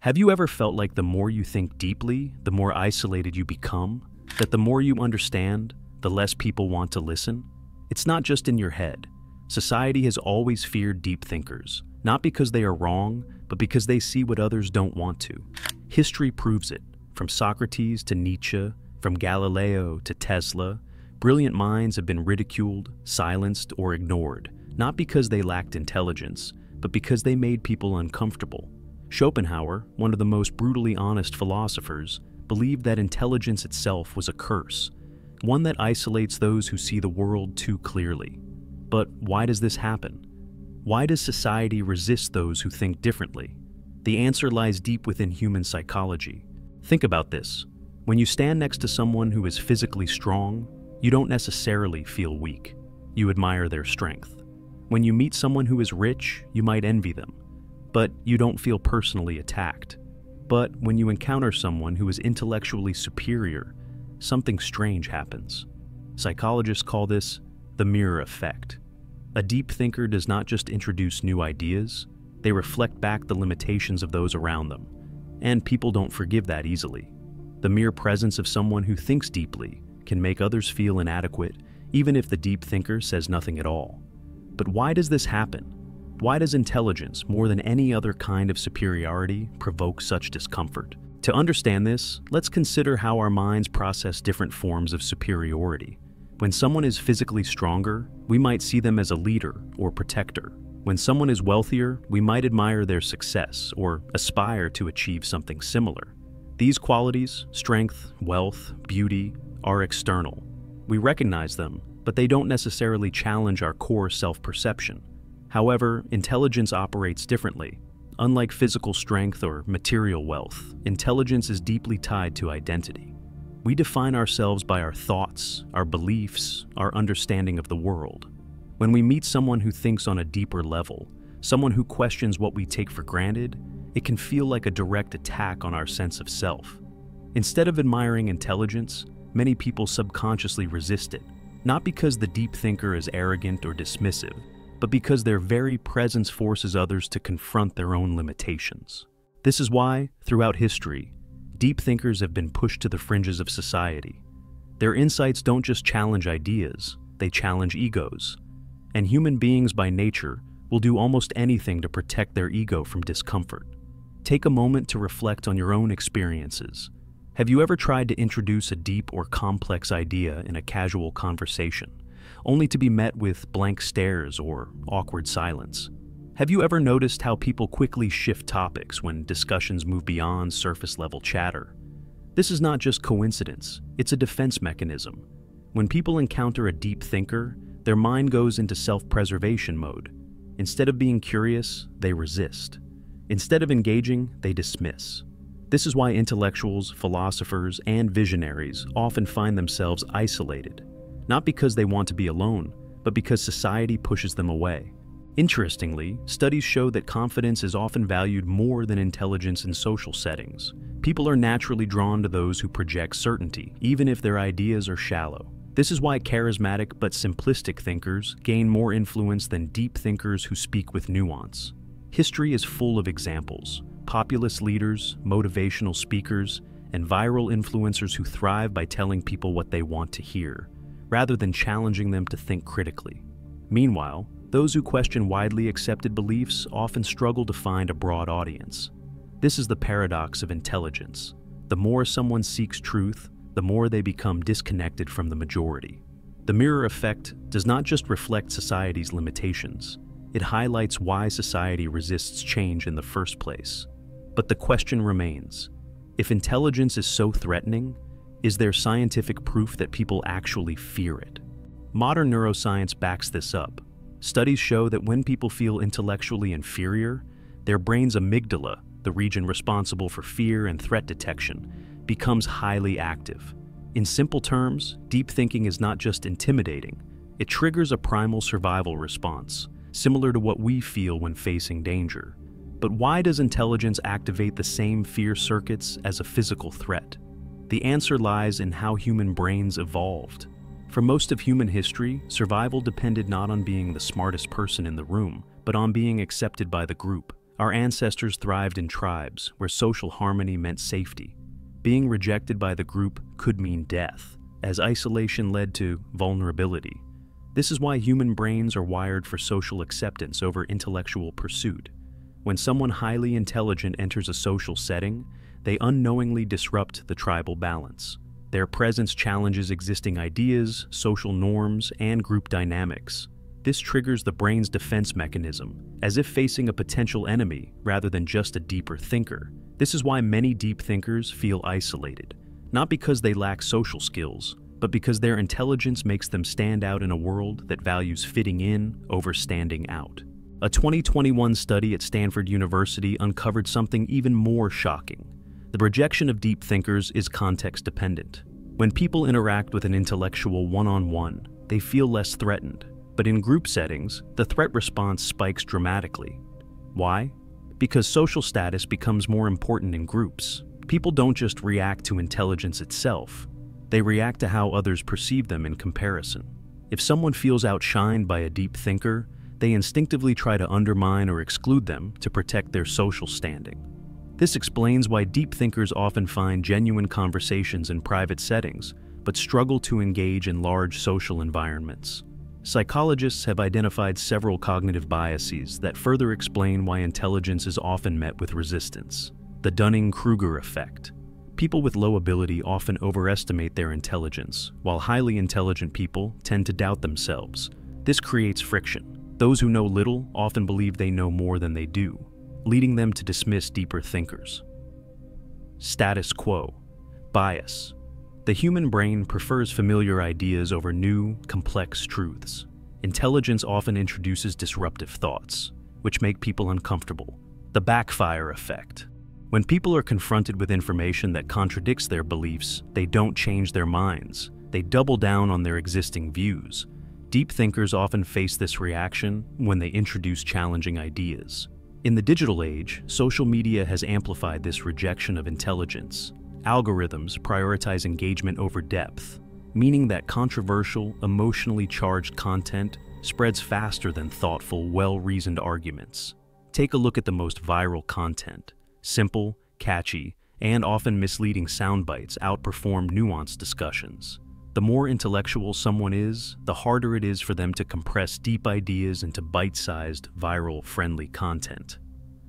Have you ever felt like the more you think deeply, the more isolated you become? That the more you understand, the less people want to listen? It's not just in your head. Society has always feared deep thinkers, not because they are wrong, but because they see what others don't want to. History proves it. From Socrates to Nietzsche, from Galileo to Tesla, brilliant minds have been ridiculed, silenced, or ignored, not because they lacked intelligence, but because they made people uncomfortable. Schopenhauer, one of the most brutally honest philosophers, believed that intelligence itself was a curse, one that isolates those who see the world too clearly. But why does this happen? Why does society resist those who think differently? The answer lies deep within human psychology. Think about this. When you stand next to someone who is physically strong, you don't necessarily feel weak. You admire their strength. When you meet someone who is rich, you might envy them, but you don't feel personally attacked. But when you encounter someone who is intellectually superior, something strange happens. Psychologists call this the mirror effect. A deep thinker does not just introduce new ideas, they reflect back the limitations of those around them. And people don't forgive that easily. The mere presence of someone who thinks deeply can make others feel inadequate, even if the deep thinker says nothing at all. But why does this happen? Why does intelligence, more than any other kind of superiority, provoke such discomfort? To understand this, let's consider how our minds process different forms of superiority. When someone is physically stronger, we might see them as a leader or protector. When someone is wealthier, we might admire their success or aspire to achieve something similar. These qualities, strength, wealth, beauty, are external. We recognize them, but they don't necessarily challenge our core self-perception. However, intelligence operates differently. Unlike physical strength or material wealth, intelligence is deeply tied to identity. We define ourselves by our thoughts, our beliefs, our understanding of the world. When we meet someone who thinks on a deeper level, someone who questions what we take for granted, it can feel like a direct attack on our sense of self. Instead of admiring intelligence, many people subconsciously resist it, not because the deep thinker is arrogant or dismissive, but because their very presence forces others to confront their own limitations. This is why, throughout history, deep thinkers have been pushed to the fringes of society. Their insights don't just challenge ideas, they challenge egos. And human beings by nature will do almost anything to protect their ego from discomfort. Take a moment to reflect on your own experiences. Have you ever tried to introduce a deep or complex idea in a casual conversation, only to be met with blank stares or awkward silence? Have you ever noticed how people quickly shift topics when discussions move beyond surface-level chatter? This is not just coincidence, it's a defense mechanism. When people encounter a deep thinker, their mind goes into self-preservation mode. Instead of being curious, they resist. Instead of engaging, they dismiss. This is why intellectuals, philosophers, and visionaries often find themselves isolated, not because they want to be alone, but because society pushes them away. Interestingly, studies show that confidence is often valued more than intelligence in social settings. People are naturally drawn to those who project certainty, even if their ideas are shallow. This is why charismatic but simplistic thinkers gain more influence than deep thinkers who speak with nuance. History is full of examples: populist leaders, motivational speakers, and viral influencers who thrive by telling people what they want to hear, rather than challenging them to think critically. Meanwhile, those who question widely accepted beliefs often struggle to find a broad audience. This is the paradox of intelligence. The more someone seeks truth, the more they become disconnected from the majority. The mirror effect does not just reflect society's limitations, it highlights why society resists change in the first place. But the question remains: if intelligence is so threatening, is there scientific proof that people actually fear it? Modern neuroscience backs this up. Studies show that when people feel intellectually inferior, their brain's amygdala, the region responsible for fear and threat detection, becomes highly active. In simple terms, deep thinking is not just intimidating, it triggers a primal survival response, similar to what we feel when facing danger. But why does intelligence activate the same fear circuits as a physical threat? The answer lies in how human brains evolved. For most of human history, survival depended not on being the smartest person in the room, but on being accepted by the group. Our ancestors thrived in tribes where social harmony meant safety. Being rejected by the group could mean death, as isolation led to vulnerability. This is why human brains are wired for social acceptance over intellectual pursuit. When someone highly intelligent enters a social setting, they unknowingly disrupt the tribal balance. Their presence challenges existing ideas, social norms, and group dynamics. This triggers the brain's defense mechanism, as if facing a potential enemy rather than just a deeper thinker. This is why many deep thinkers feel isolated, not because they lack social skills, but because their intelligence makes them stand out in a world that values fitting in over standing out. A 2021 study at Stanford University uncovered something even more shocking. The rejection of deep thinkers is context-dependent. When people interact with an intellectual one-on-one, they feel less threatened. But in group settings, the threat response spikes dramatically. Why? Because social status becomes more important in groups. People don't just react to intelligence itself. They react to how others perceive them in comparison. If someone feels outshined by a deep thinker, they instinctively try to undermine or exclude them to protect their social standing. This explains why deep thinkers often find genuine conversations in private settings, but struggle to engage in large social environments. Psychologists have identified several cognitive biases that further explain why intelligence is often met with resistance. The Dunning-Kruger effect. People with low ability often overestimate their intelligence, while highly intelligent people tend to doubt themselves. This creates friction. Those who know little often believe they know more than they do, leading them to dismiss deeper thinkers. Status quo. Bias. The human brain prefers familiar ideas over new, complex truths. Intelligence often introduces disruptive thoughts, which make people uncomfortable. The backfire effect. When people are confronted with information that contradicts their beliefs, they don't change their minds. They double down on their existing views. Deep thinkers often face this reaction when they introduce challenging ideas. In the digital age, social media has amplified this rejection of intelligence. Algorithms prioritize engagement over depth, meaning that controversial, emotionally charged content spreads faster than thoughtful, well-reasoned arguments. Take a look at the most viral content. Simple, catchy, and often misleading sound bites outperform nuanced discussions. The more intellectual someone is, the harder it is for them to compress deep ideas into bite-sized, viral-friendly content.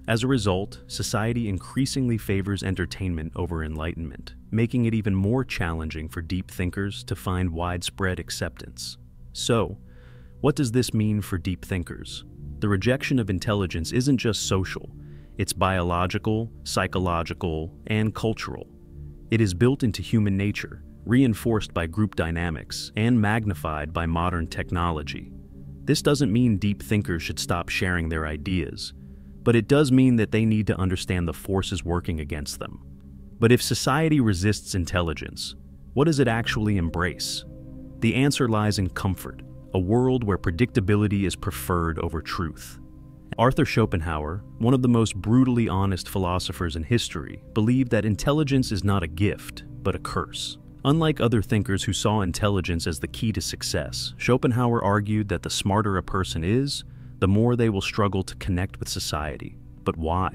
As a result, society increasingly favors entertainment over enlightenment, making it even more challenging for deep thinkers to find widespread acceptance. So, what does this mean for deep thinkers? The rejection of intelligence isn't just social. It's biological, psychological, and cultural. It is built into human nature, reinforced by group dynamics, and magnified by modern technology. This doesn't mean deep thinkers should stop sharing their ideas, but it does mean that they need to understand the forces working against them. But if society resists intelligence, what does it actually embrace? The answer lies in comfort, a world where predictability is preferred over truth. Arthur Schopenhauer, one of the most brutally honest philosophers in history, believed that intelligence is not a gift, but a curse. Unlike other thinkers who saw intelligence as the key to success, Schopenhauer argued that the smarter a person is, the more they will struggle to connect with society. But why?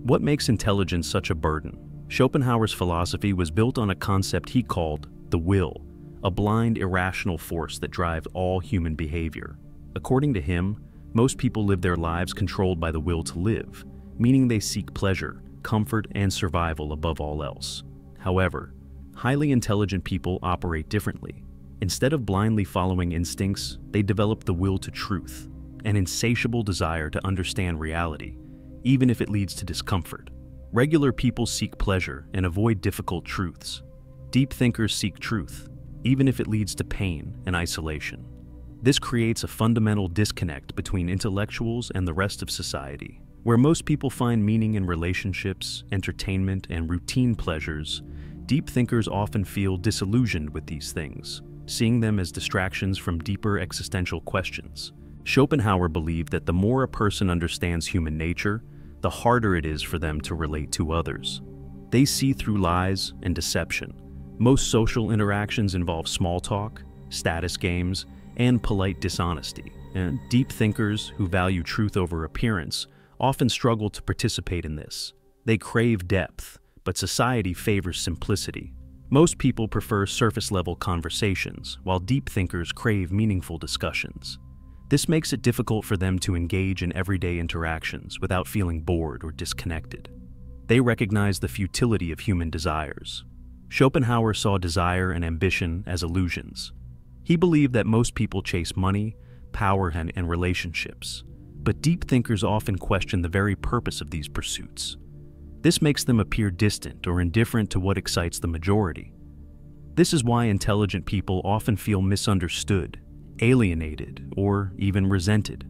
What makes intelligence such a burden? Schopenhauer's philosophy was built on a concept he called the will, a blind, irrational force that drives all human behavior. According to him, most people live their lives controlled by the will to live, meaning they seek pleasure, comfort, and survival above all else. However, highly intelligent people operate differently. Instead of blindly following instincts, they develop the will to truth, an insatiable desire to understand reality, even if it leads to discomfort. Regular people seek pleasure and avoid difficult truths. Deep thinkers seek truth, even if it leads to pain and isolation. This creates a fundamental disconnect between intellectuals and the rest of society. Where most people find meaning in relationships, entertainment, and routine pleasures, deep thinkers often feel disillusioned with these things, seeing them as distractions from deeper existential questions. Schopenhauer believed that the more a person understands human nature, the harder it is for them to relate to others. They see through lies and deception. Most social interactions involve small talk, status games, and polite dishonesty. And deep thinkers who value truth over appearance often struggle to participate in this. They crave depth, but society favors simplicity. Most people prefer surface-level conversations, while deep thinkers crave meaningful discussions. This makes it difficult for them to engage in everyday interactions without feeling bored or disconnected. They recognize the futility of human desires. Schopenhauer saw desire and ambition as illusions. He believed that most people chase money, power, and relationships. But deep thinkers often question the very purpose of these pursuits. This makes them appear distant or indifferent to what excites the majority. This is why intelligent people often feel misunderstood, alienated, or even resented.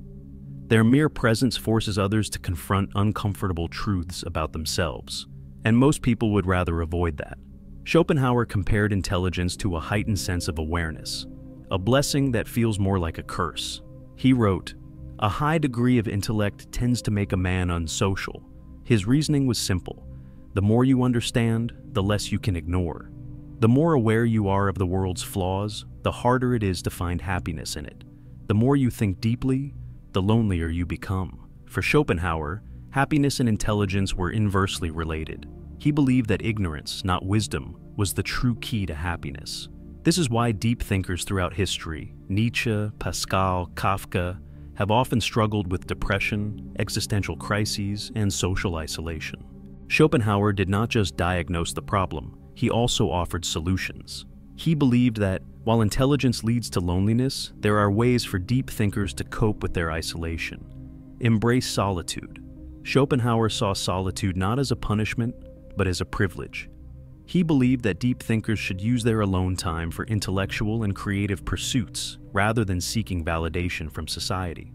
Their mere presence forces others to confront uncomfortable truths about themselves, and most people would rather avoid that. Schopenhauer compared intelligence to a heightened sense of awareness, a blessing that feels more like a curse. He wrote, "A high degree of intellect tends to make a man unsocial." His reasoning was simple. The more you understand, the less you can ignore. The more aware you are of the world's flaws, the harder it is to find happiness in it. The more you think deeply, the lonelier you become. For Schopenhauer, happiness and intelligence were inversely related. He believed that ignorance, not wisdom, was the true key to happiness. This is why deep thinkers throughout history, Nietzsche, Pascal, Kafka, have often struggled with depression, existential crises, and social isolation. Schopenhauer did not just diagnose the problem, he also offered solutions. He believed that, while intelligence leads to loneliness, there are ways for deep thinkers to cope with their isolation. Embrace solitude. Schopenhauer saw solitude not as a punishment, but as a privilege. He believed that deep thinkers should use their alone time for intellectual and creative pursuits rather than seeking validation from society.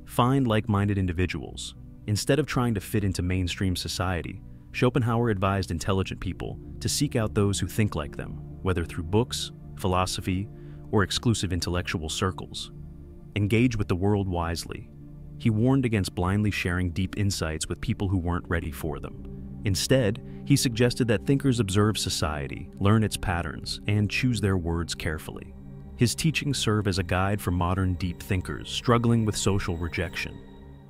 Find like-minded individuals. Instead of trying to fit into mainstream society, Schopenhauer advised intelligent people to seek out those who think like them, whether through books, philosophy, or exclusive intellectual circles. Engage with the world wisely. He warned against blindly sharing deep insights with people who weren't ready for them. Instead, he suggested that thinkers observe society, learn its patterns, and choose their words carefully. His teachings serve as a guide for modern deep thinkers struggling with social rejection.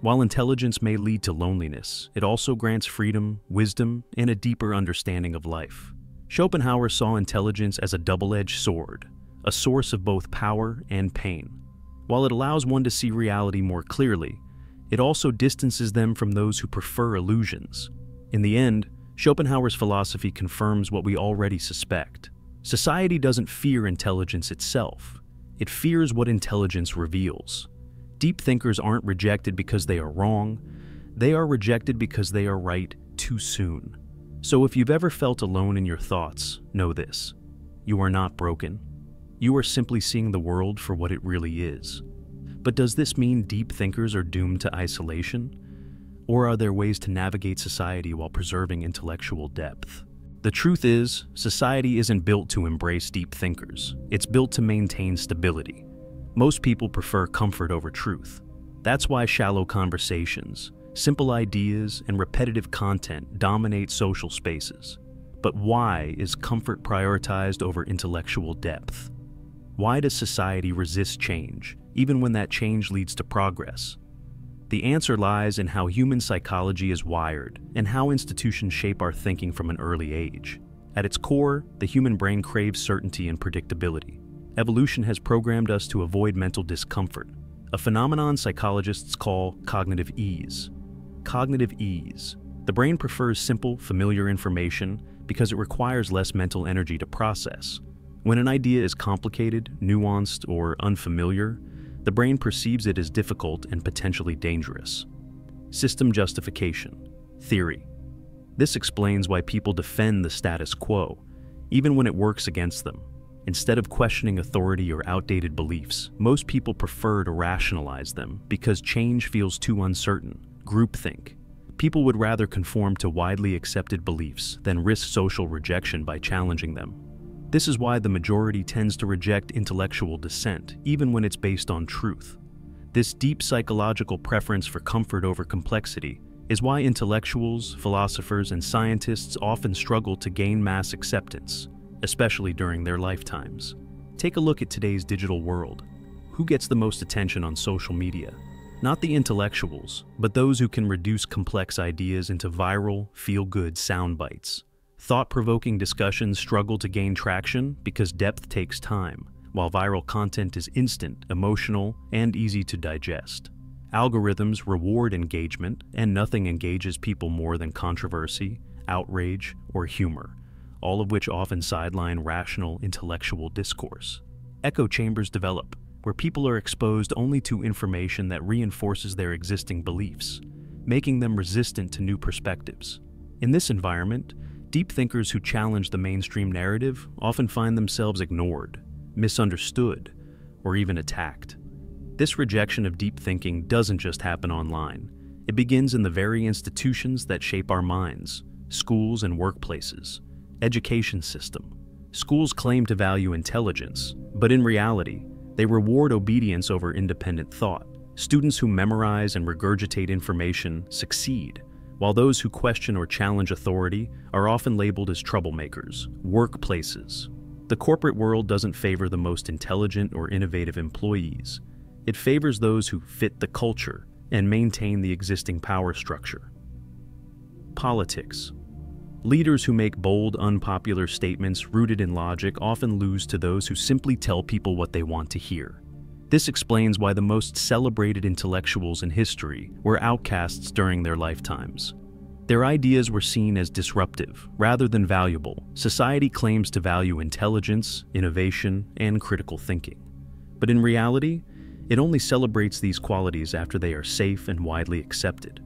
While intelligence may lead to loneliness, it also grants freedom, wisdom, and a deeper understanding of life. Schopenhauer saw intelligence as a double-edged sword, a source of both power and pain. While it allows one to see reality more clearly, it also distances them from those who prefer illusions. In the end, Schopenhauer's philosophy confirms what we already suspect. Society doesn't fear intelligence itself. It fears what intelligence reveals. Deep thinkers aren't rejected because they are wrong. They are rejected because they are right too soon. So if you've ever felt alone in your thoughts, know this: you are not broken. You are simply seeing the world for what it really is. But does this mean deep thinkers are doomed to isolation? Or are there ways to navigate society while preserving intellectual depth? The truth is, society isn't built to embrace deep thinkers. It's built to maintain stability. Most people prefer comfort over truth. That's why shallow conversations, simple ideas, and repetitive content dominate social spaces. But why is comfort prioritized over intellectual depth? Why does society resist change, even when that change leads to progress? The answer lies in how human psychology is wired and how institutions shape our thinking from an early age. At its core, the human brain craves certainty and predictability. Evolution has programmed us to avoid mental discomfort, a phenomenon psychologists call cognitive ease. Cognitive ease. The brain prefers simple, familiar information because it requires less mental energy to process. When an idea is complicated, nuanced, or unfamiliar, the brain perceives it as difficult and potentially dangerous. System justification. Theory. This explains why people defend the status quo, even when it works against them. Instead of questioning authority or outdated beliefs, most people prefer to rationalize them because change feels too uncertain. Groupthink. People would rather conform to widely accepted beliefs than risk social rejection by challenging them. This is why the majority tends to reject intellectual dissent, even when it's based on truth. This deep psychological preference for comfort over complexity is why intellectuals, philosophers, and scientists often struggle to gain mass acceptance, especially during their lifetimes. Take a look at today's digital world. Who gets the most attention on social media? Not the intellectuals, but those who can reduce complex ideas into viral, feel-good sound bites. Thought-provoking discussions struggle to gain traction because depth takes time, while viral content is instant, emotional, and easy to digest. Algorithms reward engagement, and nothing engages people more than controversy, outrage, or humor, all of which often sideline rational intellectual discourse. Echo chambers develop, where people are exposed only to information that reinforces their existing beliefs, making them resistant to new perspectives. In this environment, deep thinkers who challenge the mainstream narrative often find themselves ignored, misunderstood, or even attacked. This rejection of deep thinking doesn't just happen online. It begins in the very institutions that shape our minds: schools and workplaces, education system. Schools claim to value intelligence, but in reality, they reward obedience over independent thought. Students who memorize and regurgitate information succeed, while those who question or challenge authority are often labeled as troublemakers. Workplaces. The corporate world doesn't favor the most intelligent or innovative employees. It favors those who fit the culture and maintain the existing power structure. Politics. Leaders who make bold, unpopular statements rooted in logic often lose to those who simply tell people what they want to hear. This explains why the most celebrated intellectuals in history were outcasts during their lifetimes. Their ideas were seen as disruptive rather than valuable. Society claims to value intelligence, innovation, and critical thinking. But in reality, it only celebrates these qualities after they are safe and widely accepted.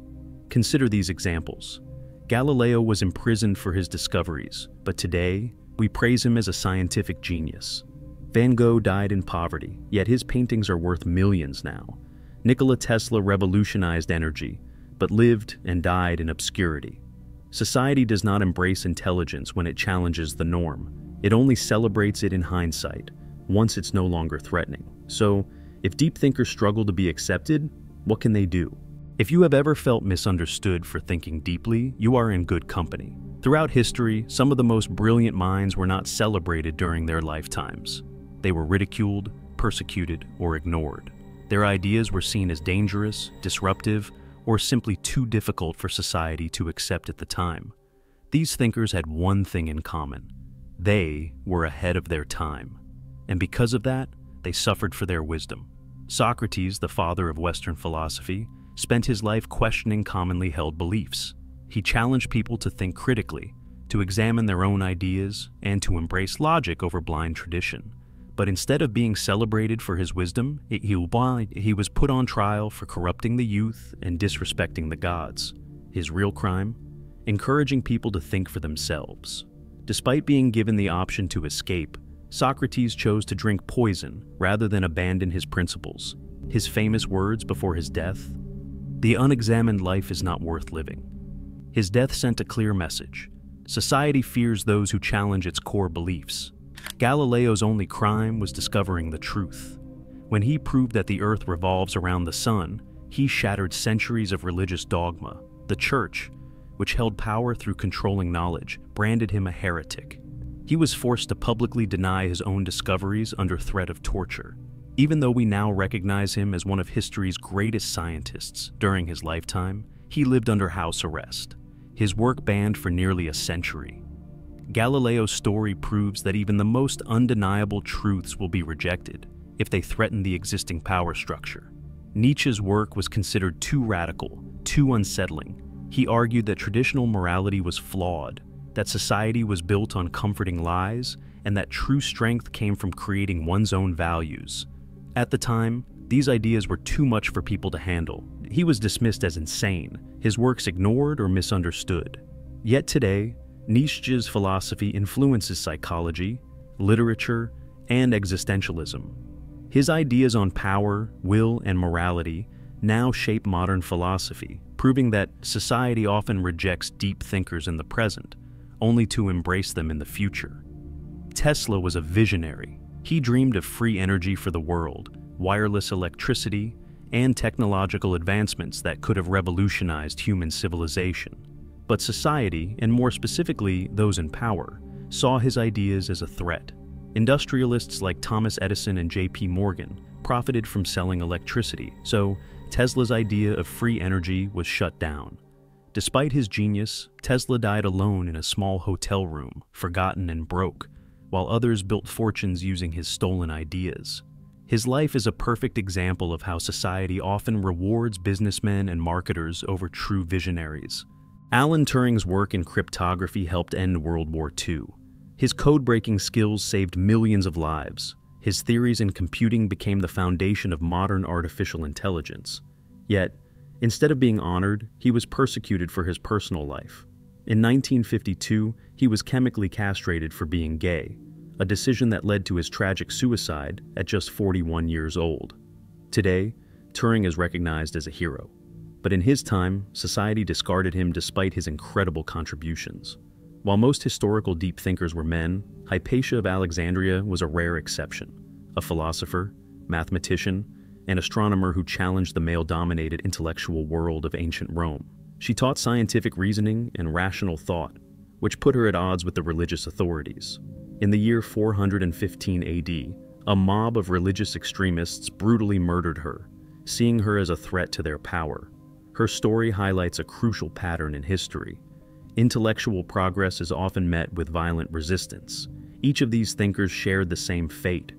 Consider these examples. Galileo was imprisoned for his discoveries, but today, we praise him as a scientific genius. Van Gogh died in poverty, yet his paintings are worth millions now. Nikola Tesla revolutionized energy, but lived and died in obscurity. Society does not embrace intelligence when it challenges the norm. It only celebrates it in hindsight, once it's no longer threatening. So, if deep thinkers struggle to be accepted, what can they do? If you have ever felt misunderstood for thinking deeply, you are in good company. Throughout history, some of the most brilliant minds were not celebrated during their lifetimes. They were ridiculed, persecuted, or ignored. Their ideas were seen as dangerous, disruptive, or simply too difficult for society to accept at the time. These thinkers had one thing in common: they were ahead of their time. And because of that, they suffered for their wisdom. Socrates, the father of Western philosophy, spent his life questioning commonly held beliefs. He challenged people to think critically, to examine their own ideas, and to embrace logic over blind tradition. But instead of being celebrated for his wisdom, he was put on trial for corrupting the youth and disrespecting the gods. His real crime? Encouraging people to think for themselves. Despite being given the option to escape, Socrates chose to drink poison rather than abandon his principles. His famous words before his death: "The unexamined life is not worth living." His death sent a clear message. Society fears those who challenge its core beliefs. Galileo's only crime was discovering the truth. When he proved that the earth revolves around the sun, he shattered centuries of religious dogma. The church, which held power through controlling knowledge, branded him a heretic. He was forced to publicly deny his own discoveries under threat of torture. Even though we now recognize him as one of history's greatest scientists, during his lifetime, he lived under house arrest. His work banned for nearly a century. Galileo's story proves that even the most undeniable truths will be rejected if they threaten the existing power structure. Nietzsche's work was considered too radical, too unsettling. He argued that traditional morality was flawed, that society was built on comforting lies, and that true strength came from creating one's own values. At the time, these ideas were too much for people to handle. He was dismissed as insane, his works ignored or misunderstood. Yet today, Nietzsche's philosophy influences psychology, literature, and existentialism. His ideas on power, will, and morality now shape modern philosophy, proving that society often rejects deep thinkers in the present, only to embrace them in the future. Tesla was a visionary. He dreamed of free energy for the world, wireless electricity, and technological advancements that could have revolutionized human civilization. But society, and more specifically those in power, saw his ideas as a threat. Industrialists like Thomas Edison and J.P. Morgan profited from selling electricity, so Tesla's idea of free energy was shut down. Despite his genius, Tesla died alone in a small hotel room, forgotten and broke, while others built fortunes using his stolen ideas. His life is a perfect example of how society often rewards businessmen and marketers over true visionaries. Alan Turing's work in cryptography helped end World War II. His code-breaking skills saved millions of lives. His theories in computing became the foundation of modern artificial intelligence. Yet, instead of being honored, he was persecuted for his personal life. In 1952, he was chemically castrated for being gay, a decision that led to his tragic suicide at just 41 years old. Today, Turing is recognized as a hero. But in his time, society discarded him despite his incredible contributions. While most historical deep thinkers were men, Hypatia of Alexandria was a rare exception, a philosopher, mathematician, and astronomer who challenged the male-dominated intellectual world of ancient Rome. She taught scientific reasoning and rational thought, which put her at odds with the religious authorities. In the year 415 AD, a mob of religious extremists brutally murdered her, seeing her as a threat to their power. Her story highlights a crucial pattern in history. Intellectual progress is often met with violent resistance. Each of these thinkers shared the same fate.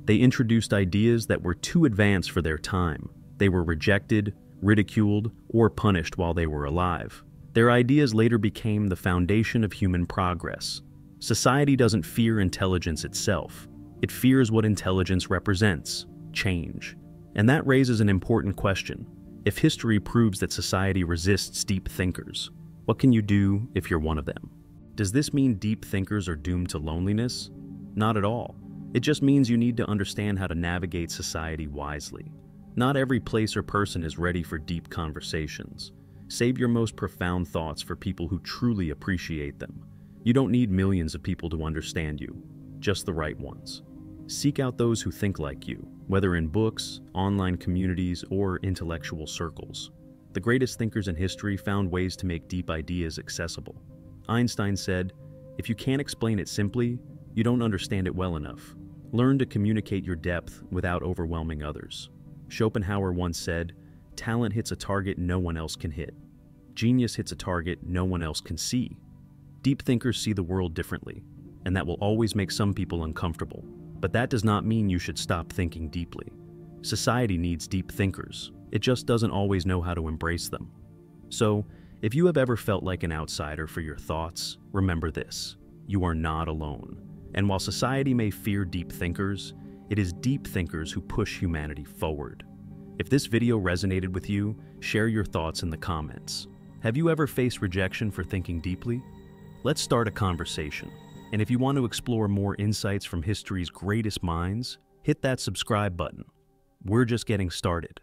They introduced ideas that were too advanced for their time. They were rejected, ridiculed, or punished while they were alive. Their ideas later became the foundation of human progress. Society doesn't fear intelligence itself. It fears what intelligence represents: change. And that raises an important question. If history proves that society resists deep thinkers, what can you do if you're one of them? Does this mean deep thinkers are doomed to loneliness? Not at all. It just means you need to understand how to navigate society wisely. Not every place or person is ready for deep conversations. Save your most profound thoughts for people who truly appreciate them. You don't need millions of people to understand you, just the right ones. Seek out those who think like you, whether in books, online communities, or intellectual circles. The greatest thinkers in history found ways to make deep ideas accessible. Einstein said, "If you can't explain it simply, you don't understand it well enough. Learn to communicate your depth without overwhelming others." Schopenhauer once said, "Talent hits a target no one else can hit. Genius hits a target no one else can see." Deep thinkers see the world differently, and that will always make some people uncomfortable. But that does not mean you should stop thinking deeply. Society needs deep thinkers. It just doesn't always know how to embrace them. So, if you have ever felt like an outsider for your thoughts, remember this: you are not alone. And while society may fear deep thinkers, it is deep thinkers who push humanity forward. If this video resonated with you, share your thoughts in the comments. Have you ever faced rejection for thinking deeply? Let's start a conversation. And if you want to explore more insights from history's greatest minds, hit that subscribe button. We're just getting started.